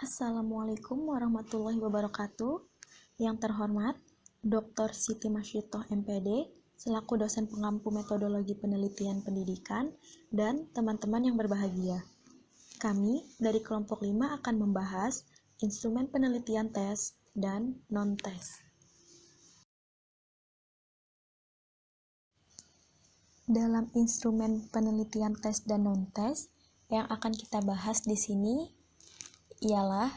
Assalamualaikum warahmatullahi wabarakatuh. Yang terhormat, Dr. Siti Masyitoh MPD, selaku dosen pengampu metodologi penelitian pendidikan, dan teman-teman yang berbahagia. Kami dari kelompok 5 akan membahas instrumen penelitian tes dan non-tes. Dalam instrumen penelitian tes dan non-tes, yang akan kita bahas di sini ialah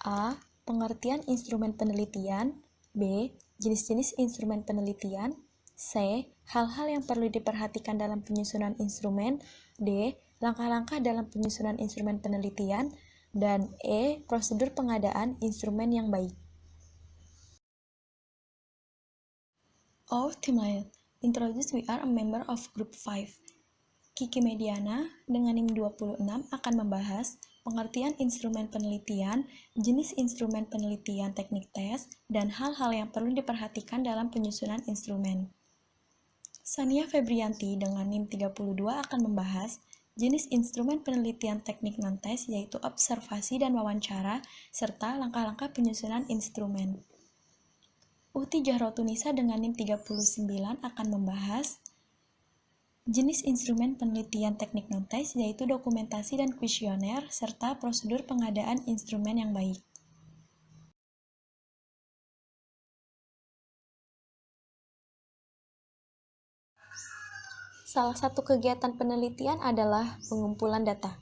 A. Pengertian instrumen penelitian, B. Jenis-jenis instrumen penelitian, C. Hal-hal yang perlu diperhatikan dalam penyusunan instrumen, D. Langkah-langkah dalam penyusunan instrumen penelitian, dan E. Prosedur pengadaan instrumen yang baik. Our team lead, introduce we are a member of group 5. Kiki Mediana dengan NIM 26 akan membahas pengertian instrumen penelitian, jenis instrumen penelitian teknik tes, dan hal-hal yang perlu diperhatikan dalam penyusunan instrumen. Sania Febrianti dengan NIM 32 akan membahas jenis instrumen penelitian teknik non-tes, yaitu observasi dan wawancara, serta langkah-langkah penyusunan instrumen. Uti Jahrotunisa dengan NIM 39 akan membahas jenis instrumen penelitian teknik non-tes, yaitu dokumentasi dan kuesioner, serta prosedur pengadaan instrumen yang baik. Salah satu kegiatan penelitian adalah pengumpulan data.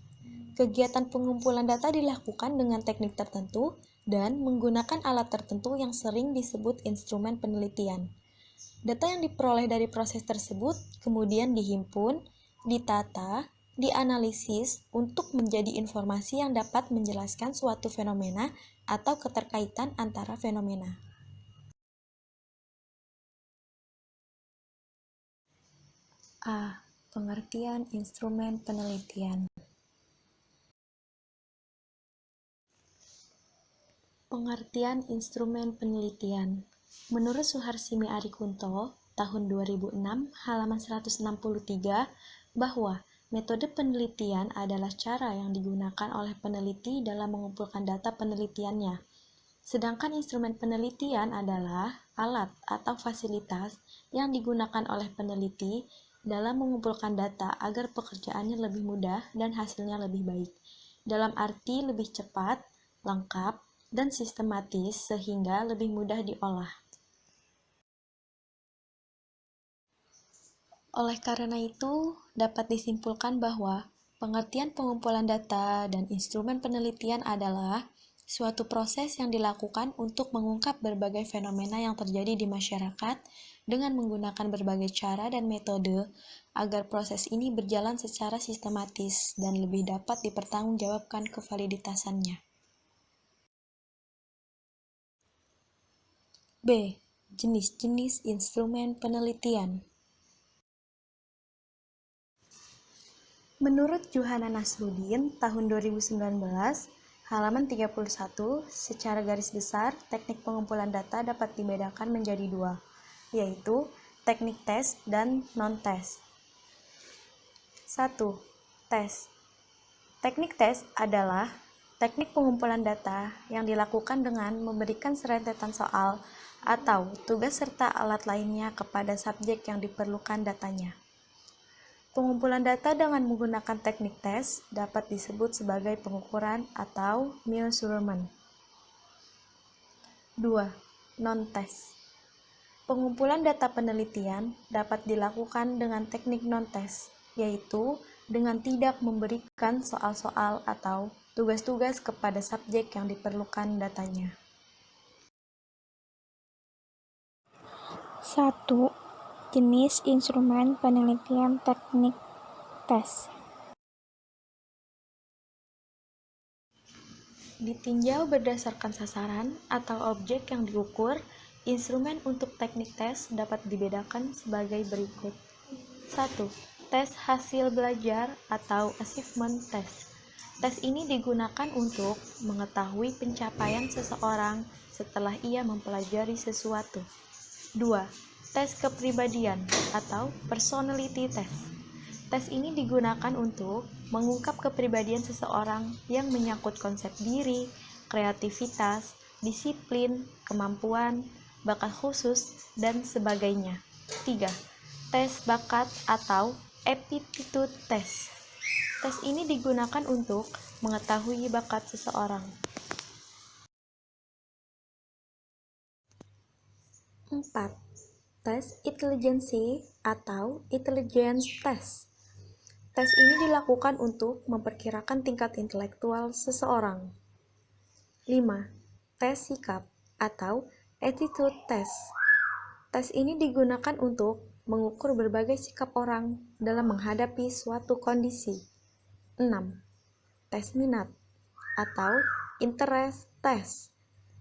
Kegiatan pengumpulan data dilakukan dengan teknik tertentu dan menggunakan alat tertentu yang sering disebut instrumen penelitian. Data yang diperoleh dari proses tersebut kemudian dihimpun, ditata, dianalisis untuk menjadi informasi yang dapat menjelaskan suatu fenomena atau keterkaitan antara fenomena. A. Pengertian instrumen penelitian. Pengertian instrumen penelitian. Menurut Suharsimi Arikunto, tahun 2006, halaman 163, bahwa metode penelitian adalah cara yang digunakan oleh peneliti dalam mengumpulkan data penelitiannya. Sedangkan instrumen penelitian adalah alat atau fasilitas yang digunakan oleh peneliti dalam mengumpulkan data agar pekerjaannya lebih mudah dan hasilnya lebih baik, dalam arti lebih cepat, lengkap, dan sistematis sehingga lebih mudah diolah. Oleh karena itu, dapat disimpulkan bahwa pengertian pengumpulan data dan instrumen penelitian adalah suatu proses yang dilakukan untuk mengungkap berbagai fenomena yang terjadi di masyarakat dengan menggunakan berbagai cara dan metode agar proses ini berjalan secara sistematis dan lebih dapat dipertanggungjawabkan kevaliditasannya. B. Jenis-jenis instrumen penelitian. Menurut Juhana Nasruddin, tahun 2019, halaman 31, secara garis besar, teknik pengumpulan data dapat dibedakan menjadi dua, yaitu teknik tes dan non-tes. 1. Tes. Teknik tes adalah teknik pengumpulan data yang dilakukan dengan memberikan serentetan soal atau tugas serta alat lainnya kepada subjek yang diperlukan datanya. Pengumpulan data dengan menggunakan teknik tes dapat disebut sebagai pengukuran atau measurement. 2. Non-tes. Pengumpulan data penelitian dapat dilakukan dengan teknik non-tes, yaitu dengan tidak memberikan soal-soal atau tugas-tugas kepada subjek yang diperlukan datanya. 1. Jenis instrumen penelitian teknik tes. Ditinjau berdasarkan sasaran atau objek yang diukur, instrumen untuk teknik tes dapat dibedakan sebagai berikut. 1. Tes hasil belajar atau achievement test. Tes ini digunakan untuk mengetahui pencapaian seseorang setelah ia mempelajari sesuatu. 2. Tes kepribadian atau personality test. Tes ini digunakan untuk mengungkap kepribadian seseorang yang menyangkut konsep diri, kreativitas, disiplin, kemampuan, bakat khusus, dan sebagainya. 3. Tes bakat atau aptitude test. Tes ini digunakan untuk mengetahui bakat seseorang. 4. Tes intelijensi atau intelligence test. Tes ini dilakukan untuk memperkirakan tingkat intelektual seseorang. 5. Tes sikap atau attitude test. Tes ini digunakan untuk mengukur berbagai sikap orang dalam menghadapi suatu kondisi. 6. Tes minat atau interest test.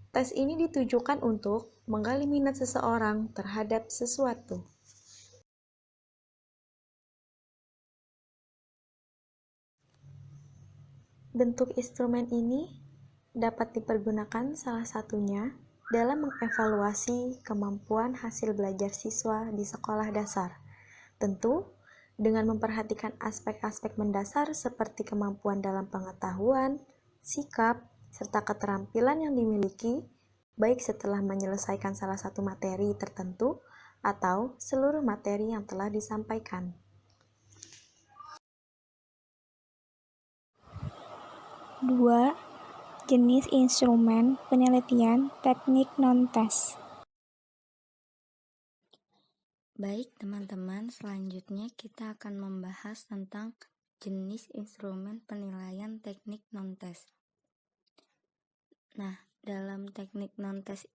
Tes ini ditujukan untuk menggali minat seseorang terhadap sesuatu. Bentuk instrumen ini dapat dipergunakan salah satunya dalam mengevaluasi kemampuan hasil belajar siswa di sekolah dasar. Tentu, dengan memperhatikan aspek-aspek mendasar seperti kemampuan dalam pengetahuan, sikap, serta keterampilan yang dimiliki, baik setelah menyelesaikan salah satu materi tertentu atau seluruh materi yang telah disampaikan. 2. Jenis instrumen penelitian teknik non-tes. Baik teman-teman, selanjutnya kita akan membahas tentang jenis instrumen penilaian teknik non-tes. Nah, dalam teknik non-tes,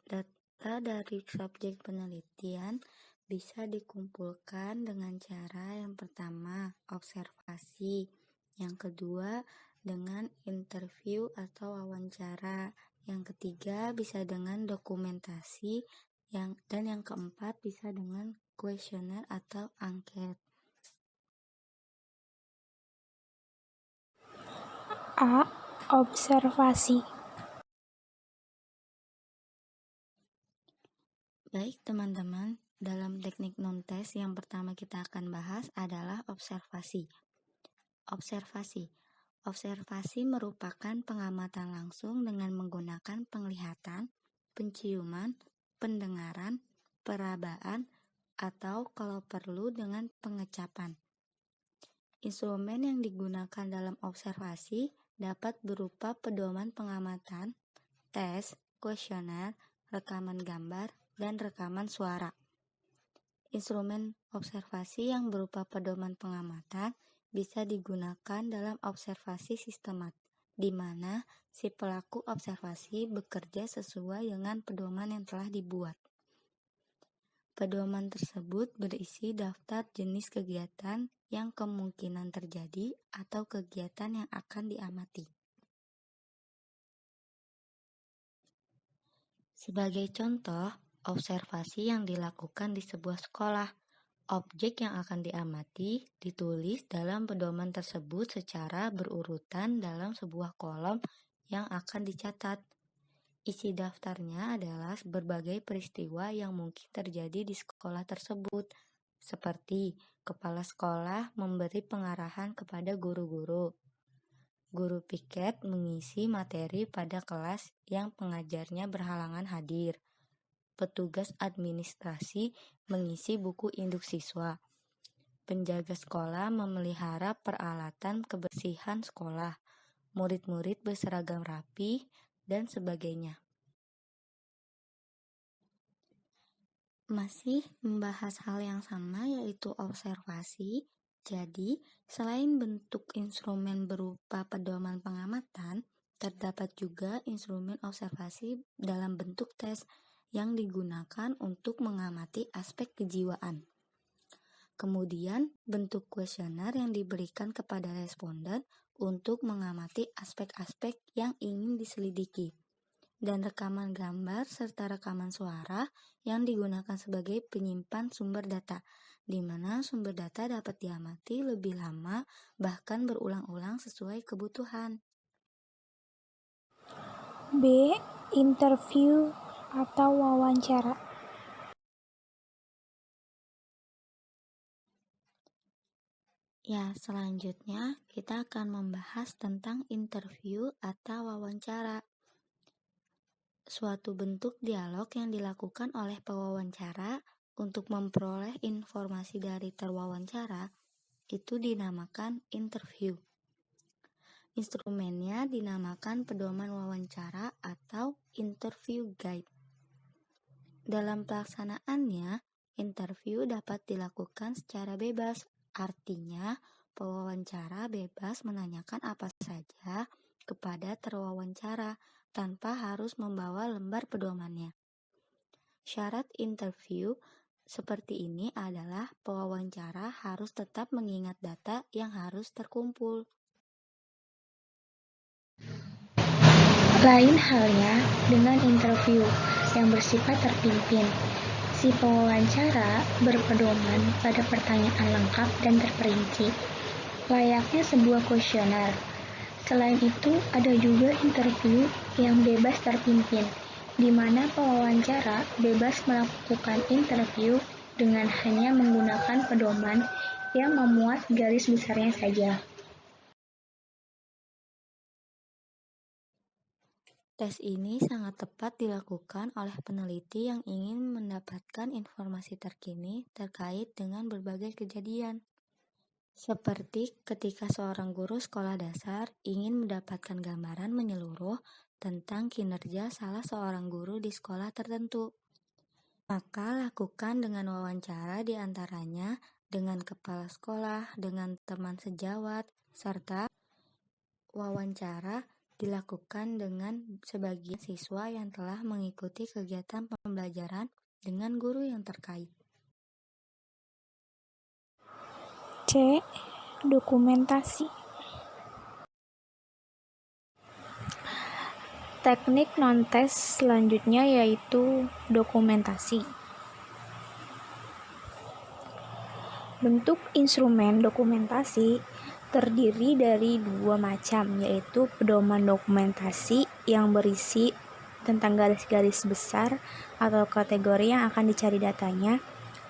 data dari subjek penelitian bisa dikumpulkan dengan cara yang pertama, observasi, yang kedua, dengan interview atau wawancara, yang ketiga bisa dengan dokumentasi, dan yang keempat bisa dengan kuesioner atau angket. A. Observasi. Baik teman-teman, dalam teknik non-tes yang pertama kita akan bahas adalah observasi. Observasi merupakan pengamatan langsung dengan menggunakan penglihatan, penciuman, pendengaran, perabaan, atau kalau perlu dengan pengecapan. Instrumen yang digunakan dalam observasi dapat berupa pedoman pengamatan, tes, kuesioner, rekaman gambar, dan rekaman suara. Instrumen observasi yang berupa pedoman pengamatan bisa digunakan dalam observasi sistemat, di mana si pelaku observasi bekerja sesuai dengan pedoman yang telah dibuat. Pedoman tersebut berisi daftar jenis kegiatan yang kemungkinan terjadi atau kegiatan yang akan diamati. Sebagai contoh, observasi yang dilakukan di sebuah sekolah, objek yang akan diamati ditulis dalam pedoman tersebut secara berurutan dalam sebuah kolom yang akan dicatat. Isi daftarnya adalah berbagai peristiwa yang mungkin terjadi di sekolah tersebut, seperti kepala sekolah memberi pengarahan kepada guru-guru, guru piket mengisi materi pada kelas yang pengajarnya berhalangan hadir, petugas administrasi mengisi buku induk siswa, penjaga sekolah memelihara peralatan kebersihan sekolah, murid-murid berseragam rapi, dan sebagainya. Masih membahas hal yang sama, yaitu observasi. Jadi, selain bentuk instrumen berupa pedoman pengamatan, terdapat juga instrumen observasi dalam bentuk tes yang digunakan untuk mengamati aspek kejiwaan. Kemudian, bentuk kuesioner yang diberikan kepada responden untuk mengamati aspek-aspek yang ingin diselidiki. Dan rekaman gambar serta rekaman suara yang digunakan sebagai penyimpan sumber data, di mana sumber data dapat diamati lebih lama, bahkan berulang-ulang sesuai kebutuhan. B. Interview atau wawancara. Ya, selanjutnya kita akan membahas tentang interview atau wawancara. suatu bentuk dialog yang dilakukan oleh pewawancara untuk memperoleh informasi dari terwawancara itu dinamakan interview. Instrumennya dinamakan pedoman wawancara atau interview guide. Dalam pelaksanaannya, interview dapat dilakukan secara bebas. Artinya, pewawancara bebas menanyakan apa saja kepada terwawancara tanpa harus membawa lembar pedomannya. Syarat interview seperti ini adalah pewawancara harus tetap mengingat data yang harus terkumpul. Lain halnya dengan interview yang bersifat terpimpin. Si pewawancara berpedoman pada pertanyaan lengkap dan terperinci, layaknya sebuah kuesioner. Selain itu, ada juga interview yang bebas terpimpin, di mana pewawancara bebas melakukan interview dengan hanya menggunakan pedoman yang memuat garis besarnya saja. Tes ini sangat tepat dilakukan oleh peneliti yang ingin mendapatkan informasi terkini terkait dengan berbagai kejadian. Seperti ketika seorang guru sekolah dasar ingin mendapatkan gambaran menyeluruh tentang kinerja salah seorang guru di sekolah tertentu. Maka lakukan dengan wawancara di antaranya dengan kepala sekolah, dengan teman sejawat, serta wawancara dilakukan dengan sebagian siswa yang telah mengikuti kegiatan pembelajaran dengan guru yang terkait. C. Dokumentasi. Teknik non-tes selanjutnya yaitu dokumentasi. Bentuk instrumen dokumentasi terdiri dari dua macam, yaitu pedoman dokumentasi yang berisi tentang garis-garis besar atau kategori yang akan dicari datanya,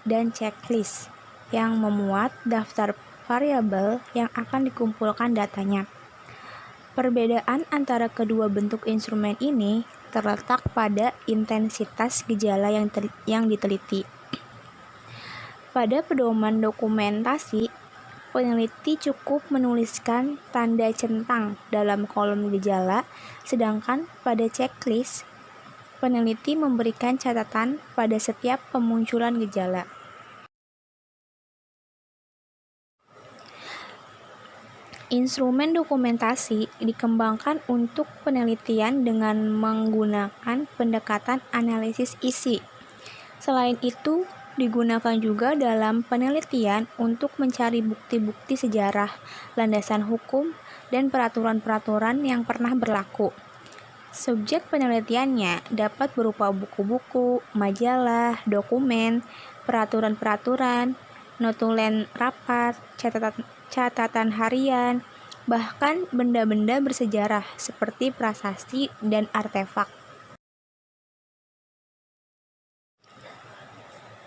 dan checklist yang memuat daftar variabel yang akan dikumpulkan datanya. Perbedaan antara kedua bentuk instrumen ini terletak pada intensitas gejala yang diteliti. Pada pedoman dokumentasi, peneliti cukup menuliskan tanda centang dalam kolom gejala, sedangkan pada checklist, peneliti memberikan catatan pada setiap pemunculan gejala. Instrumen dokumentasi dikembangkan untuk penelitian dengan menggunakan pendekatan analisis isi. Selain itu, digunakan juga dalam penelitian untuk mencari bukti-bukti sejarah, landasan hukum, dan peraturan-peraturan yang pernah berlaku. Subjek penelitiannya dapat berupa buku-buku, majalah, dokumen, peraturan-peraturan, notulen rapat, catatan harian, bahkan benda-benda bersejarah seperti prasasti dan artefak.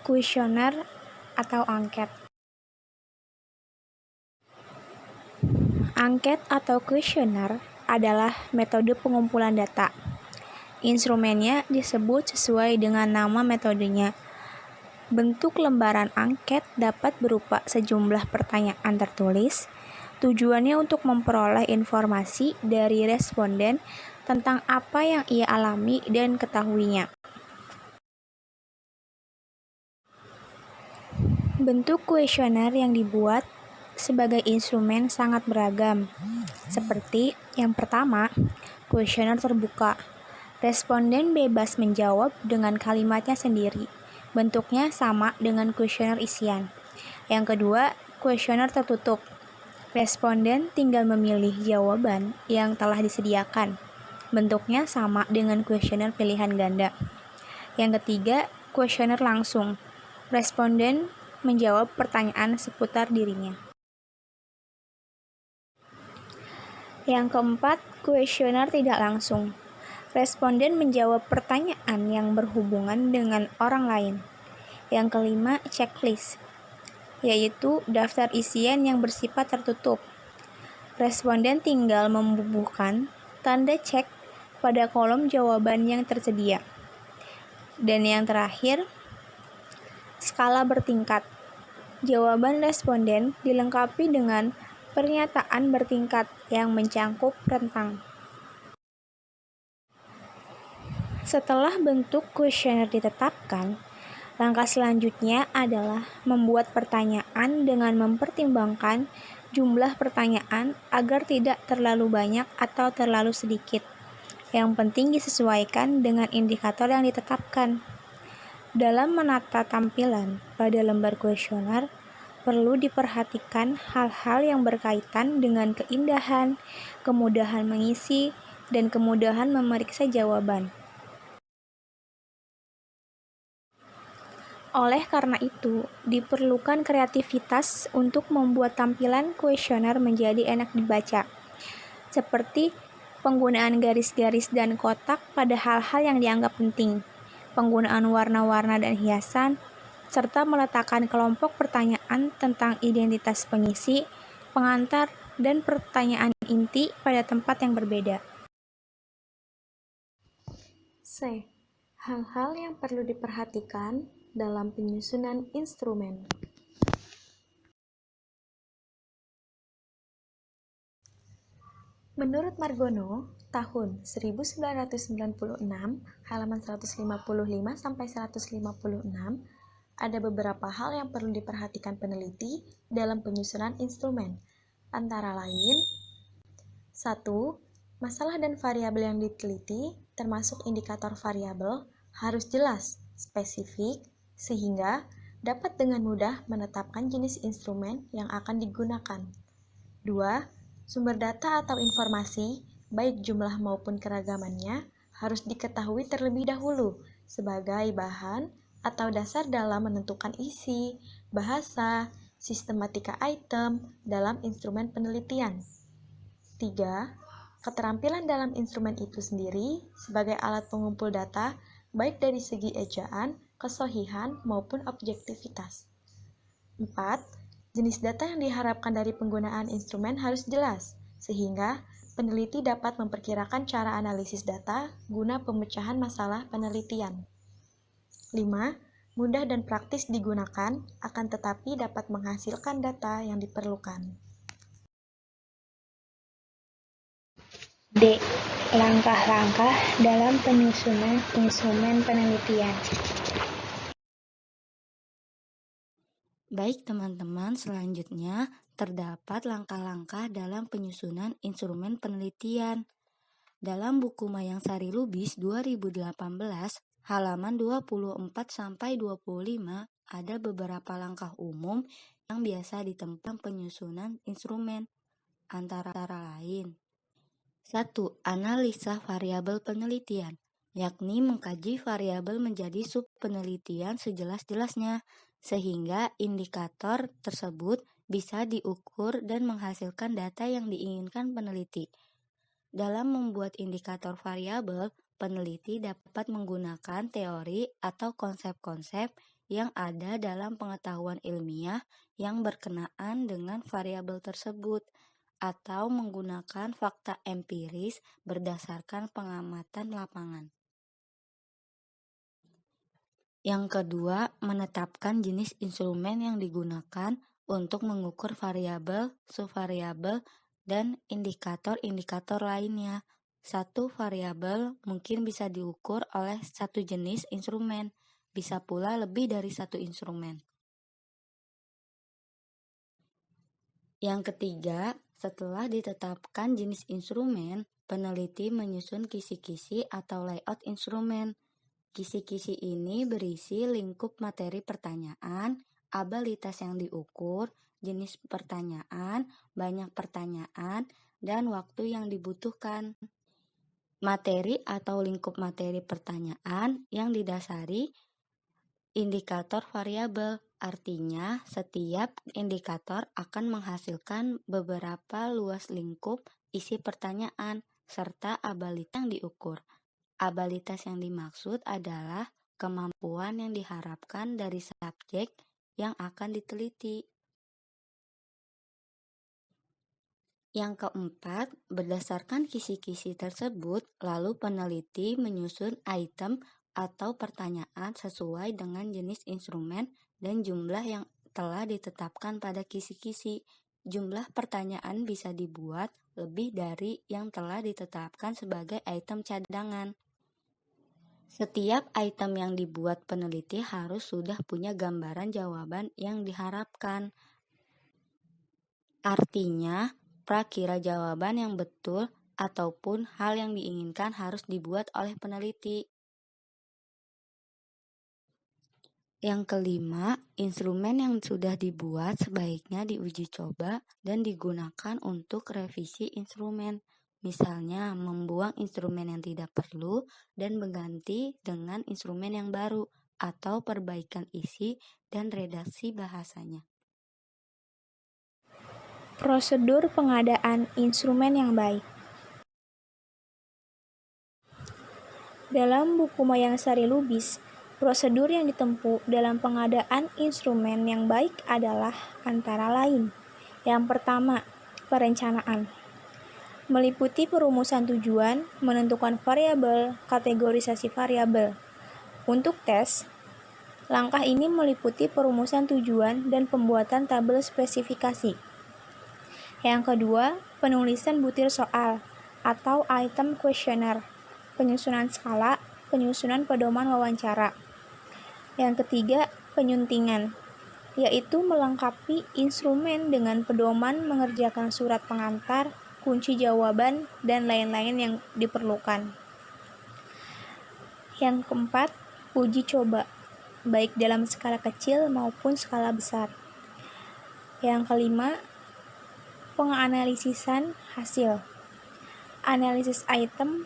Kuesioner atau angket. Angket atau kuesioner adalah metode pengumpulan data. Instrumennya disebut sesuai dengan nama metodenya. Bentuk lembaran angket dapat berupa sejumlah pertanyaan tertulis. Tujuannya untuk memperoleh informasi dari responden tentang apa yang ia alami dan ketahuinya. Bentuk kuesioner yang dibuat sebagai instrumen sangat beragam. Seperti yang pertama, kuesioner terbuka. Responden bebas menjawab dengan kalimatnya sendiri. Bentuknya sama dengan kuesioner isian. Yang kedua, kuesioner tertutup. Responden tinggal memilih jawaban yang telah disediakan. Bentuknya sama dengan kuesioner pilihan ganda. Yang ketiga, kuesioner langsung. Responden menjawab pertanyaan seputar dirinya. Yang keempat, kuesioner tidak langsung. Responden menjawab pertanyaan yang berhubungan dengan orang lain. Yang kelima, checklist, yaitu daftar isian yang bersifat tertutup. Responden tinggal membubuhkan tanda cek pada kolom jawaban yang tersedia. Dan yang terakhir, skala bertingkat. Jawaban responden dilengkapi dengan pernyataan bertingkat yang mencangkup rentang. Setelah bentuk kuesioner ditetapkan, langkah selanjutnya adalah membuat pertanyaan dengan mempertimbangkan jumlah pertanyaan agar tidak terlalu banyak atau terlalu sedikit. Yang penting disesuaikan dengan indikator yang ditetapkan. Dalam menata tampilan pada lembar kuesioner, perlu diperhatikan hal-hal yang berkaitan dengan keindahan, kemudahan mengisi, dan kemudahan memeriksa jawaban. Oleh karena itu, diperlukan kreativitas untuk membuat tampilan kuesioner menjadi enak dibaca, seperti penggunaan garis-garis dan kotak pada hal-hal yang dianggap penting, penggunaan warna-warna dan hiasan, serta meletakkan kelompok pertanyaan tentang identitas pengisi, pengantar, dan pertanyaan inti pada tempat yang berbeda. C. Hal-hal yang perlu diperhatikan dalam penyusunan instrumen. Menurut Margono, tahun 1996, halaman 155-156, ada beberapa hal yang perlu diperhatikan peneliti dalam penyusunan instrumen. Antara lain, 1. Masalah dan variabel yang diteliti, termasuk indikator variabel, harus jelas, spesifik, sehingga dapat dengan mudah menetapkan jenis instrumen yang akan digunakan. 2. Sumber data atau informasi, baik jumlah maupun keragamannya, harus diketahui terlebih dahulu sebagai bahan atau dasar dalam menentukan isi, bahasa, sistematika item dalam instrumen penelitian. 3. Keterampilan dalam instrumen itu sendiri sebagai alat pengumpul data, baik dari segi ejaan, kesohihan, maupun objektivitas. 4. Jenis data yang diharapkan dari penggunaan instrumen harus jelas, sehingga peneliti dapat memperkirakan cara analisis data guna pemecahan masalah penelitian. 5. Mudah dan praktis digunakan, akan tetapi dapat menghasilkan data yang diperlukan. D. Langkah-langkah dalam penyusunan instrumen penelitian. Baik teman-teman, selanjutnya terdapat langkah-langkah dalam penyusunan instrumen penelitian. Dalam buku Mayang Sari Lubis 2018, halaman 24-25 ada beberapa langkah umum yang biasa ditempuh penyusunan instrumen, antara lain. 1. Analisa variabel penelitian, yakni mengkaji variabel menjadi sub-penelitian sejelas-jelasnya, sehingga indikator tersebut bisa diukur dan menghasilkan data yang diinginkan peneliti. Dalam membuat indikator variabel, peneliti dapat menggunakan teori atau konsep-konsep yang ada dalam pengetahuan ilmiah yang berkenaan dengan variabel tersebut, atau menggunakan fakta empiris berdasarkan pengamatan lapangan. Yang kedua, menetapkan jenis instrumen yang digunakan untuk mengukur variabel, subvariabel, dan indikator-indikator lainnya. Satu variabel mungkin bisa diukur oleh satu jenis instrumen, bisa pula lebih dari satu instrumen. Yang ketiga, setelah ditetapkan jenis instrumen, peneliti menyusun kisi-kisi atau layout instrumen. Kisi-kisi ini berisi lingkup materi pertanyaan, abilitas yang diukur, jenis pertanyaan, banyak pertanyaan, dan waktu yang dibutuhkan. Materi atau lingkup materi pertanyaan yang didasari indikator variabel. Artinya, setiap indikator akan menghasilkan beberapa luas lingkup isi pertanyaan serta abilitas yang diukur. Abilitas yang dimaksud adalah kemampuan yang diharapkan dari subjek yang akan diteliti. Yang keempat, berdasarkan kisi-kisi tersebut, lalu peneliti menyusun item atau pertanyaan sesuai dengan jenis instrumen dan jumlah yang telah ditetapkan pada kisi-kisi. Jumlah pertanyaan bisa dibuat lebih dari yang telah ditetapkan sebagai item cadangan. Setiap item yang dibuat peneliti harus sudah punya gambaran jawaban yang diharapkan. Artinya, prakira jawaban yang betul ataupun hal yang diinginkan harus dibuat oleh peneliti. Yang kelima, instrumen yang sudah dibuat sebaiknya diuji coba dan digunakan untuk revisi instrumen. Misalnya, membuang instrumen yang tidak perlu dan mengganti dengan instrumen yang baru atau perbaikan isi dan redaksi bahasanya. Prosedur pengadaan instrumen yang baik. Dalam buku Mayangsari Lubis, prosedur yang ditempuh dalam pengadaan instrumen yang baik adalah antara lain. Yang pertama, perencanaan. Meliputi perumusan tujuan, menentukan variabel, kategorisasi variabel. Untuk tes, langkah ini meliputi perumusan tujuan dan pembuatan tabel spesifikasi. Yang kedua, penulisan butir soal atau item questionnaire, penyusunan skala, penyusunan pedoman wawancara. Yang ketiga, penyuntingan, yaitu melengkapi instrumen dengan pedoman mengerjakan surat pengantar, kunci jawaban, dan lain-lain yang diperlukan. Yang keempat, uji coba, baik dalam skala kecil maupun skala besar. Yang kelima, penganalisisan hasil. Analisis item,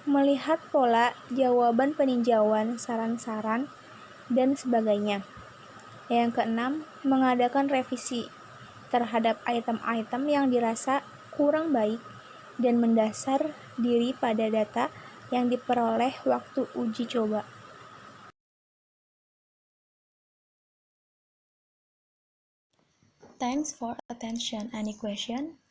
melihat pola jawaban peninjauan, saran-saran, dan sebagainya. Yang keenam, mengadakan revisi terhadap item-item yang dirasa kurang baik dan mendasar diri pada data yang diperoleh waktu uji coba. Thanks for attention. Any question?